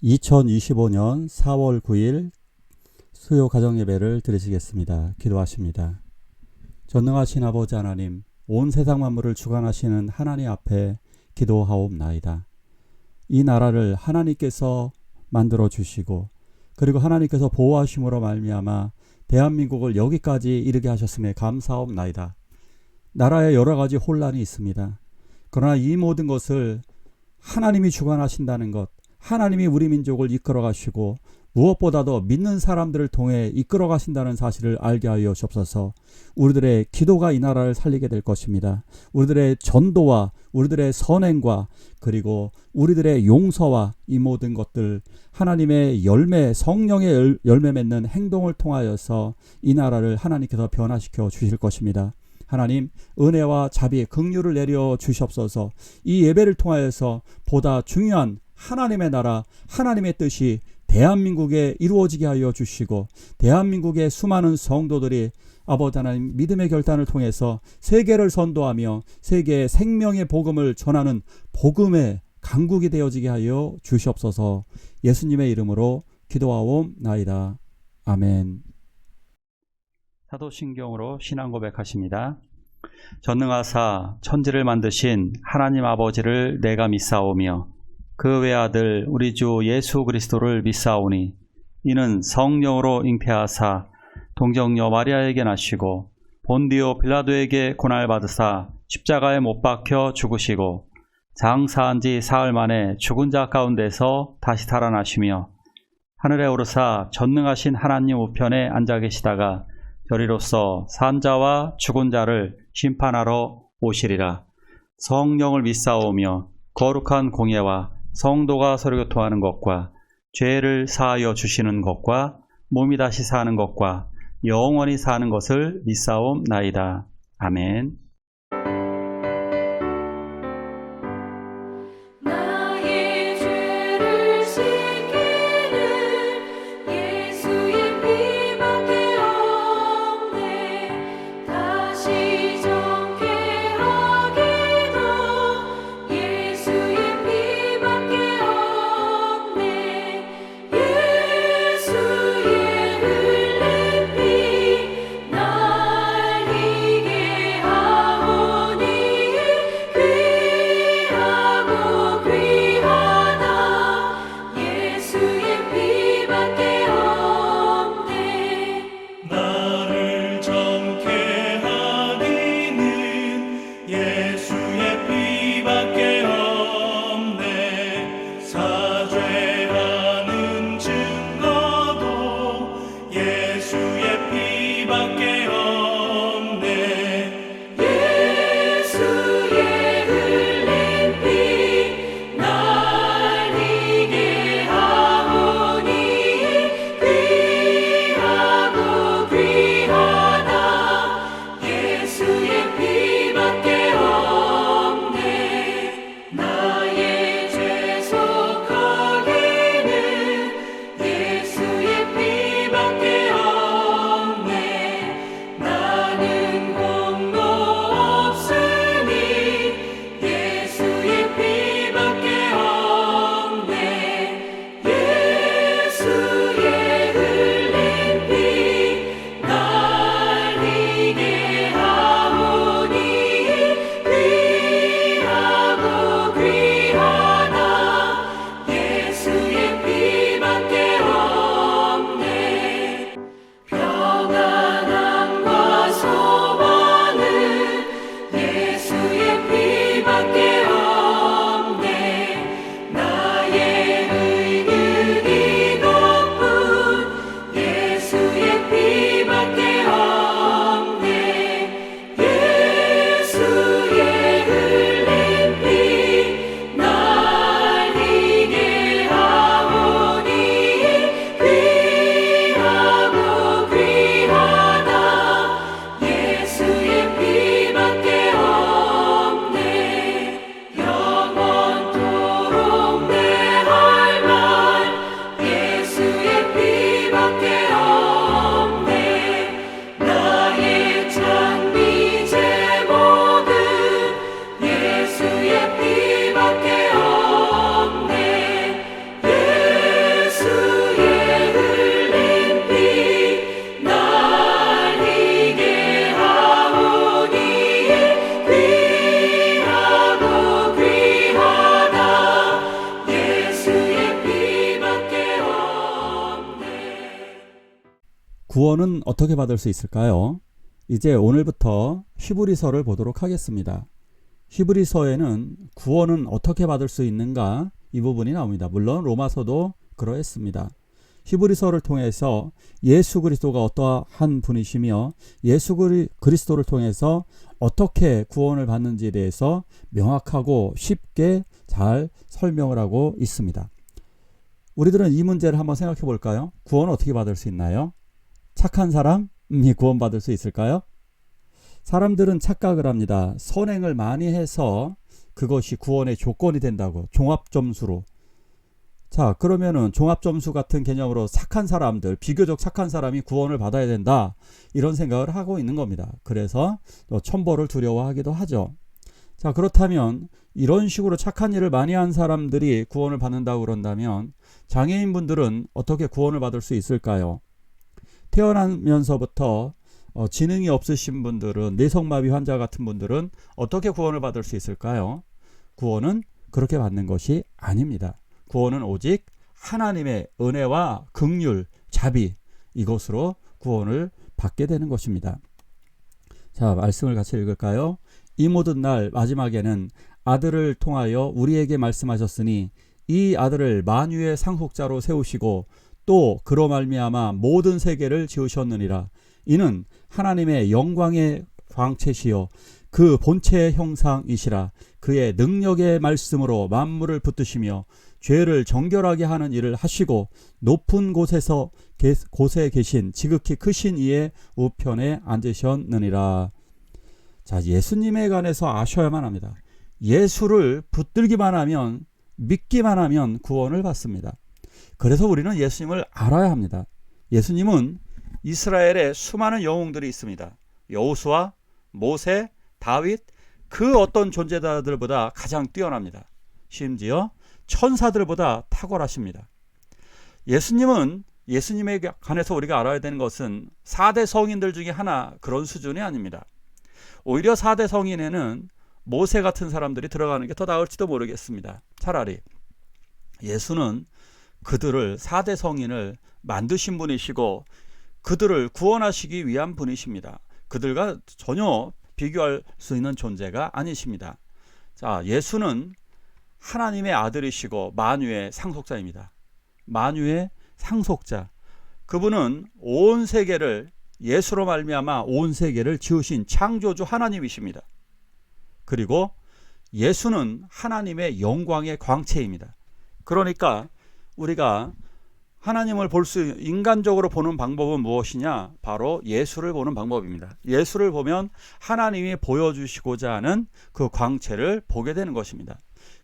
2025년 4월 9일 수요 가정예배를 드리시겠습니다. 기도하십니다. 전능하신 아버지 하나님, 온 세상 만물을 주관하시는 하나님 앞에 기도하옵나이다. 이 나라를 하나님께서 만들어 주시고 그리고 하나님께서 보호하심으로 말미암아 대한민국을 여기까지 이르게 하셨음에 감사옵나이다. 나라에 여러 가지 혼란이 있습니다. 그러나 이 모든 것을 하나님이 주관하신다는 것, 하나님이 우리 민족을 이끌어 가시고 무엇보다도 믿는 사람들을 통해 이끌어 가신다는 사실을 알게 하여 주옵소서. 우리들의 기도가 이 나라를 살리게 될 것입니다. 우리들의 전도와 우리들의 선행과 그리고 우리들의 용서와 이 모든 것들 하나님의 열매, 성령의 열매 맺는 행동을 통하여서 이 나라를 하나님께서 변화시켜 주실 것입니다. 하나님, 은혜와 자비, 긍휼을 내려 주시옵소서. 이 예배를 통하여서 보다 중요한 하나님의 나라, 하나님의 뜻이 대한민국에 이루어지게 하여 주시고 대한민국의 수많은 성도들이 아버지 하나님 믿음의 결단을 통해서 세계를 선도하며 세계의 생명의 복음을 전하는 복음의 강국이 되어지게 하여 주시옵소서. 예수님의 이름으로 기도하옵나이다. 아멘. 사도신경으로 신앙 고백하십니다. 전능하사 천지를 만드신 하나님 아버지를 내가 믿사오며 그 외아들 우리 주 예수 그리스도를 믿사오니 이는 성령으로 잉태하사 동정녀 마리아에게 나시고 본디오 빌라도에게 고난받으사 십자가에 못 박혀 죽으시고 장사한 지 사흘 만에 죽은 자 가운데서 다시 살아나시며 하늘에 오르사 전능하신 하나님 우편에 앉아 계시다가 저리로서 산 자와 죽은 자를 심판하러 오시리라. 성령을 믿사오며 거룩한 공예와 성도가 서로 교통하는 것과 죄를 사하여 주시는 것과 몸이 다시 사는 것과 영원히 사는 것을 믿사옵나이다. 아멘. 날 이게 구원은 어떻게 받을 수 있을까요? 이제 오늘부터 히브리서를 보도록 하겠습니다. 히브리서에는 구원은 어떻게 받을 수 있는가 이 부분이 나옵니다. 물론 로마서도 그러했습니다. 히브리서를 통해서 예수 그리스도가 어떠한 분이시며 예수 그리스도를 통해서 어떻게 구원을 받는지에 대해서 명확하고 쉽게 잘 설명을 하고 있습니다. 우리들은 이 문제를 한번 생각해 볼까요? 구원을 어떻게 받을 수 있나요? 착한 사람이 구원받을 수 있을까요? 사람들은 착각을 합니다. 선행을 많이 해서 그것이 구원의 조건이 된다고, 종합점수로. 자, 그러면은 종합점수 같은 개념으로 착한 사람들, 비교적 착한 사람이 구원을 받아야 된다, 이런 생각을 하고 있는 겁니다. 그래서 천벌을 두려워하기도 하죠. 자, 그렇다면 이런 식으로 착한 일을 많이 한 사람들이 구원을 받는다고 그런다면 장애인분들은 어떻게 구원을 받을 수 있을까요? 태어나면서부터 지능이 없으신 분들은, 뇌성마비 환자 같은 분들은 어떻게 구원을 받을 수 있을까요? 구원은 그렇게 받는 것이 아닙니다. 구원은 오직 하나님의 은혜와 긍휼, 자비, 이것으로 구원을 받게 되는 것입니다. 자, 말씀을 같이 읽을까요? 이 모든 날 마지막에는 아들을 통하여 우리에게 말씀하셨으니 이 아들을 만유의 상속자로 세우시고 또 그로 말미암아 모든 세계를 지으셨느니라. 이는 하나님의 영광의 광채시요 그 본체의 형상이시라. 그의 능력의 말씀으로 만물을 붙드시며 죄를 정결하게 하는 일을 하시고 높은 곳에 계신 지극히 크신 이의 우편에 앉으셨느니라. 자, 예수님에 관해서 아셔야만 합니다. 예수를 붙들기만 하면, 믿기만 하면 구원을 받습니다. 그래서 우리는 예수님을 알아야 합니다. 예수님은 이스라엘에 수많은 영웅들이 있습니다. 여호수아, 모세, 다윗, 그 어떤 존재자들보다 가장 뛰어납니다. 심지어 천사들보다 탁월하십니다. 예수님에 관해서 우리가 알아야 되는 것은 4대 성인들 중에 하나, 그런 수준이 아닙니다. 오히려 4대 성인에는 모세 같은 사람들이 들어가는 게 더 나을지도 모르겠습니다. 차라리 예수는 그들을, 4대 성인을 만드신 분이시고 그들을 구원하시기 위한 분이십니다. 그들과 전혀 비교할 수 있는 존재가 아니십니다. 자, 예수는 하나님의 아들이시고 만유의 상속자입니다. 만유의 상속자. 그분은 온 세계를, 예수로 말미암아 온 세계를 지으신 창조주 하나님이십니다. 그리고 예수는 하나님의 영광의 광채입니다. 그러니까 우리가 하나님을 인간적으로 보는 방법은 무엇이냐? 바로 예수를 보는 방법입니다. 예수를 보면 하나님이 보여주시고자 하는 그 광채를 보게 되는 것입니다.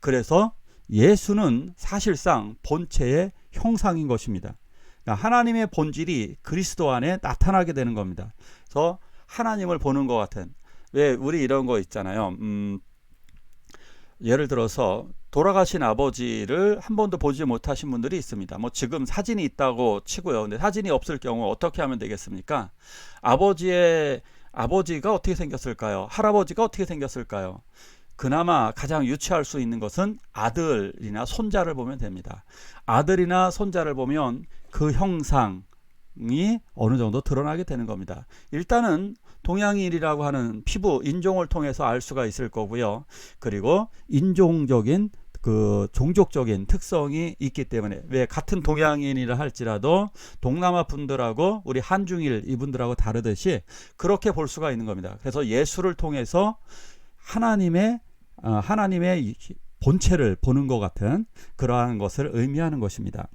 그래서 예수는 사실상 본체의 형상인 것입니다. 그러니까 하나님의 본질이 그리스도 안에 나타나게 되는 겁니다. 그래서 하나님을 보는 것 같은, 왜 우리 이런 거 있잖아요. 예를 들어서 돌아가신 아버지를 한 번도 보지 못하신 분들이 있습니다. 뭐 지금 사진이 있다고 치고요. 근데 사진이 없을 경우 어떻게 하면 되겠습니까? 아버지가 어떻게 생겼을까요? 할아버지가 어떻게 생겼을까요? 그나마 가장 유추할 수 있는 것은 아들이나 손자를 보면 됩니다. 아들이나 손자를 보면 그 형상이 어느 정도 드러나게 되는 겁니다. 일단은 동양인이라고 하는 피부, 인종을 통해서 알 수가 있을 거고요. 그리고 인종적인, 종족적인 특성이 있기 때문에, 왜 같은 동양인이라 할지라도 동남아 분들하고 우리 한중일 이분들하고 다르듯이 그렇게 볼 수가 있는 겁니다. 그래서 예수를 통해서 하나님의 본체를 보는 것 같은 그러한 것을 의미하는 것입니다.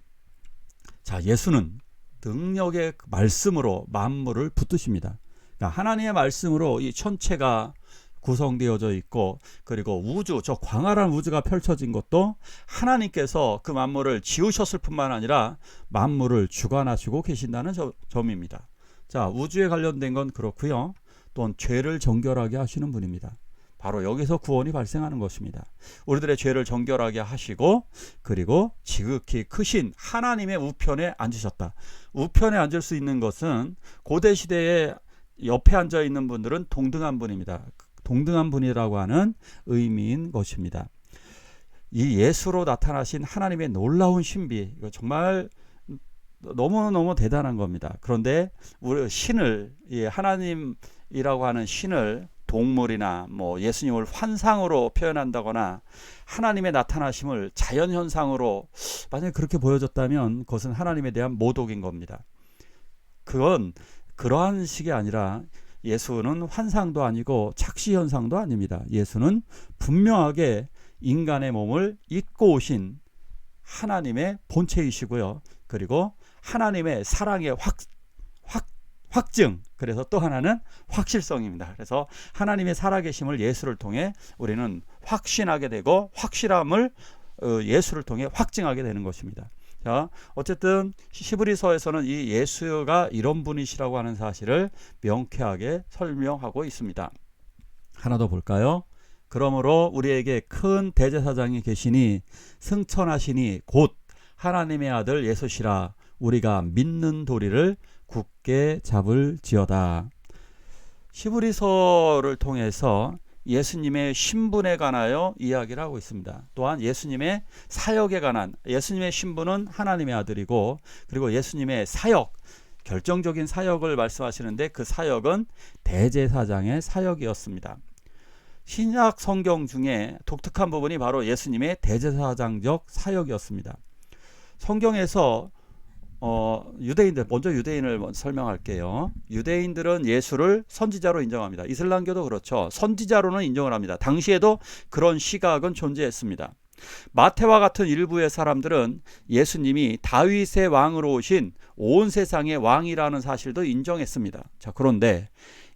자, 예수는 능력의 말씀으로 만물을 붙드십니다. 그러니까 하나님의 말씀으로 이 천체가 구성되어져 있고, 그리고 우주, 저 광활한 우주가 펼쳐진 것도 하나님께서 그 만물을 지으셨을 뿐만 아니라 만물을 주관하시고 계신다는 점입니다. 자, 우주에 관련된 건 그렇고요. 또한 죄를 정결하게 하시는 분입니다. 바로 여기서 구원이 발생하는 것입니다. 우리들의 죄를 정결하게 하시고, 그리고 지극히 크신 하나님의 우편에 앉으셨다. 우편에 앉을 수 있는 것은 고대 시대에 옆에 앉아 있는 분들은 동등한 분입니다. 동등한 분이라고 하는 의미인 것입니다. 이 예수로 나타나신 하나님의 놀라운 신비, 이거 정말 너무너무 대단한 겁니다. 그런데 우리 신을, 하나님이라고 하는 신을 동물이나 뭐 예수님을 환상으로 표현한다거나 하나님의 나타나심을 자연현상으로 만약에 그렇게 보여줬다면 그것은 하나님에 대한 모독인 겁니다. 그건 그러한 식이 아니라 예수는 환상도 아니고 착시현상도 아닙니다. 예수는 분명하게 인간의 몸을 입고 오신 하나님의 본체이시고요. 그리고 하나님의 사랑의 확증, 그래서 또 하나는 확실성입니다. 그래서 하나님의 살아계심을 예수를 통해 우리는 확신하게 되고 확실함을 예수를 통해 확증하게 되는 것입니다. 자, 어쨌든 히브리서에서는 이 예수가 이런 분이시라고 하는 사실을 명쾌하게 설명하고 있습니다. 하나 더 볼까요? 그러므로 우리에게 큰 대제사장이 계시니 승천하시니 곧 하나님의 아들 예수시라. 우리가 믿는 도리를 굳게 잡을지어다. 히브리서를 통해서 예수님의 신분에 관하여 이야기를 하고 있습니다. 또한 예수님의 사역에 관한, 예수님의 신분은 하나님의 아들이고, 그리고 예수님의 사역, 결정적인 사역을 말씀하시는데 그 사역은 대제사장의 사역이었습니다. 신약 성경 중에 독특한 부분이 바로 예수님의 대제사장적 사역이었습니다. 성경에서 유대인들, 먼저 유대인을 설명할게요. 유대인들은 예수를 선지자로 인정합니다. 이슬람교도 그렇죠. 선지자로는 인정을 합니다. 당시에도 그런 시각은 존재했습니다. 마태와 같은 일부의 사람들은 예수님이 다윗의 왕으로 오신 온 세상의 왕이라는 사실도 인정했습니다. 자, 그런데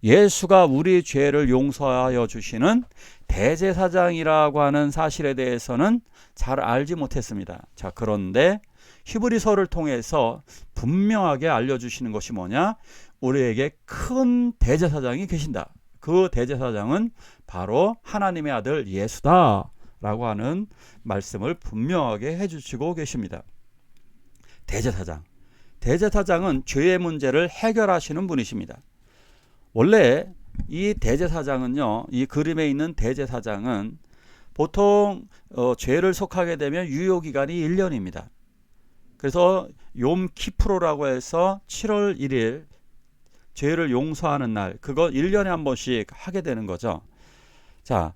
예수가 우리 죄를 용서하여 주시는 대제사장이라고 하는 사실에 대해서는 잘 알지 못했습니다. 자, 그런데 히브리서를 통해서 분명하게 알려주시는 것이 뭐냐? 우리에게 큰 대제사장이 계신다. 그 대제사장은 바로 하나님의 아들 예수다 라고 하는 말씀을 분명하게 해주시고 계십니다. 대제사장은 죄의 문제를 해결하시는 분이십니다. 원래 이 대제사장은요, 이 그림에 있는 대제사장은 보통 죄를 속하게 되면 유효기간이 1년입니다. 그래서 욤 키프로라고 해서 7월 1일 죄를 용서하는 날, 그거 1년에 한 번씩 하게 되는 거죠. 자,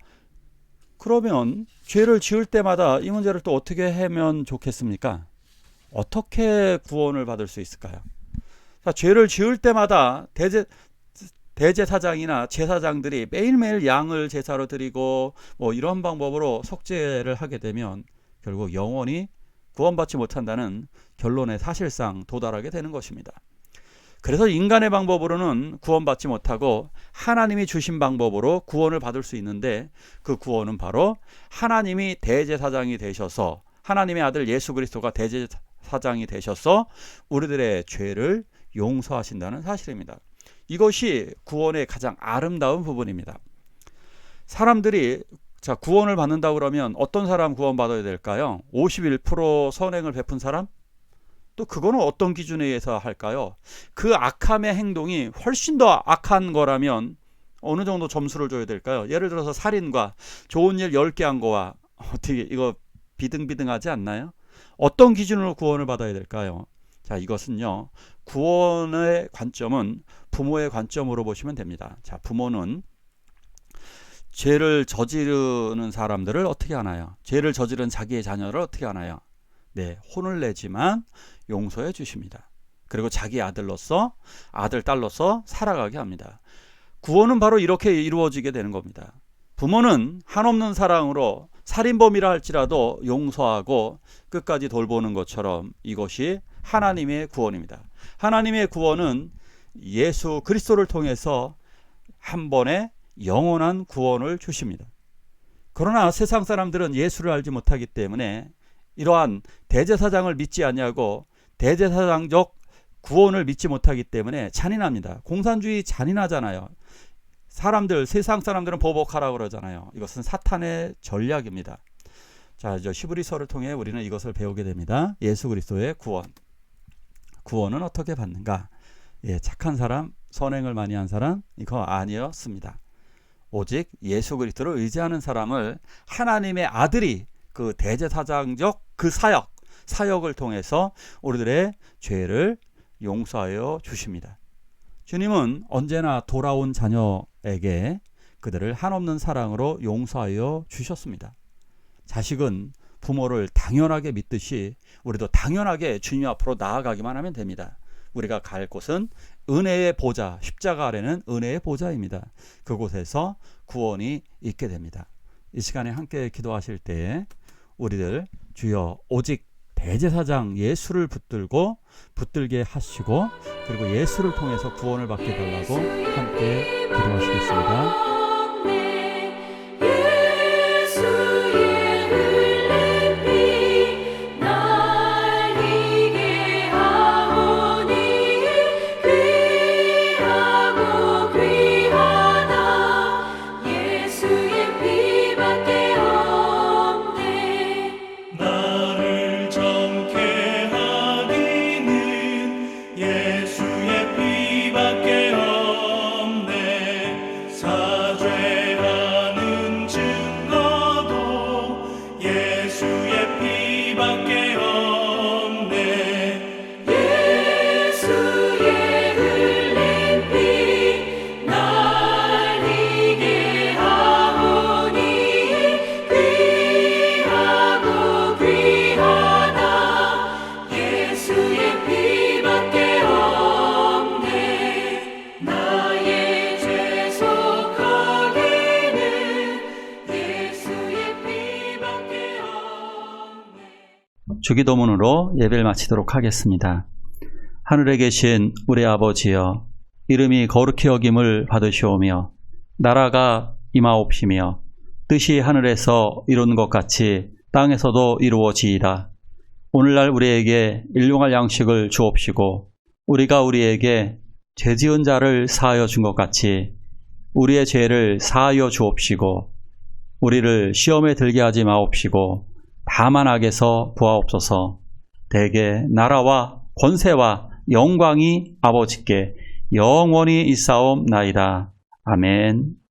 그러면 죄를 지을 때마다 이 문제를 또 어떻게 하면 좋겠습니까? 어떻게 구원을 받을 수 있을까요? 자, 죄를 지을 때마다 대제사장이나 제사장들이 매일매일 양을 제사로 드리고 뭐 이런 방법으로 속죄를 하게 되면 결국 영원히 구원받지 못한다는 결론에 사실상 도달하게 되는 것입니다. 그래서 인간의 방법으로는 구원받지 못하고 하나님이 주신 방법으로 구원을 받을 수 있는데, 그 구원은 바로 하나님이 대제사장이 되셔서, 하나님의 아들 예수 그리스도가 대제사장이 되셔서 우리들의 죄를 용서하신다는 사실입니다. 이것이 구원의 가장 아름다운 부분입니다. 사람들이 구원을 받는다 그러면 어떤 사람 구원받아야 될까요? 51% 선행을 베푼 사람? 또 그거는 어떤 기준에 의해서 할까요? 그 악함의 행동이 훨씬 더 악한 거라면 어느 정도 점수를 줘야 될까요? 예를 들어서 살인과 좋은 일 10개 한 거와 어떻게 이거 비등비등하지 않나요? 어떤 기준으로 구원을 받아야 될까요? 자, 이것은요, 구원의 관점은 부모의 관점으로 보시면 됩니다. 자, 부모는 죄를 저지르는 사람들을 어떻게 하나요? 죄를 저지른 자기의 자녀를 어떻게 하나요? 네, 혼을 내지만 용서해 주십니다. 그리고 자기 아들로서, 아들, 딸로서 살아가게 합니다. 구원은 바로 이렇게 이루어지게 되는 겁니다. 부모는 한없는 사랑으로 살인범이라 할지라도 용서하고 끝까지 돌보는 것처럼 이것이 하나님의 구원입니다. 하나님의 구원은 예수 그리스도를 통해서 한 번에 영원한 구원을 주십니다. 그러나 세상 사람들은 예수를 알지 못하기 때문에 이러한 대제사장을 믿지 않냐고 대제사장적 구원을 믿지 못하기 때문에 잔인합니다. 공산주의 잔인하잖아요. 세상 사람들은 보복하라고 그러잖아요. 이것은 사탄의 전략입니다. 자, 이제 히브리서를 통해 우리는 이것을 배우게 됩니다. 예수 그리스도의 구원은 어떻게 받는가? 예, 착한 사람, 선행을 많이 한 사람, 이거 아니었습니다. 오직 예수 그리스도를 의지하는 사람을 하나님의 아들이 그 대제사장적 그 사역, 사역을 통해서 우리들의 죄를 용서하여 주십니다. 주님은 언제나 돌아온 자녀에게 그들을 한없는 사랑으로 용서하여 주셨습니다. 자식은 부모를 당연하게 믿듯이 우리도 당연하게 주님 앞으로 나아가기만 하면 됩니다. 우리가 갈 곳은 은혜의 보좌, 십자가 아래는 은혜의 보좌입니다. 그곳에서 구원이 있게 됩니다. 이 시간에 함께 기도하실 때에 우리들 주여 오직 대제사장 예수를 붙들게 하시고 그리고 예수를 통해서 구원을 받게 달라고 함께 기도하시겠습니다. 주기도문으로 예배를 마치도록 하겠습니다. 하늘에 계신 우리 아버지여, 이름이 거룩히 여김을 받으시오며 나라가 임하옵시며 뜻이 하늘에서 이룬 것 같이 땅에서도 이루어지이다. 오늘날 우리에게 일용할 양식을 주옵시고 우리가 우리에게 죄지은 자를 사하여 준 것 같이 우리의 죄를 사하여 주옵시고 우리를 시험에 들게 하지 마옵시고 다만 악에서 구하옵소서. 대개 나라와 권세와 영광이 아버지께 영원히 있사옵나이다. 아멘.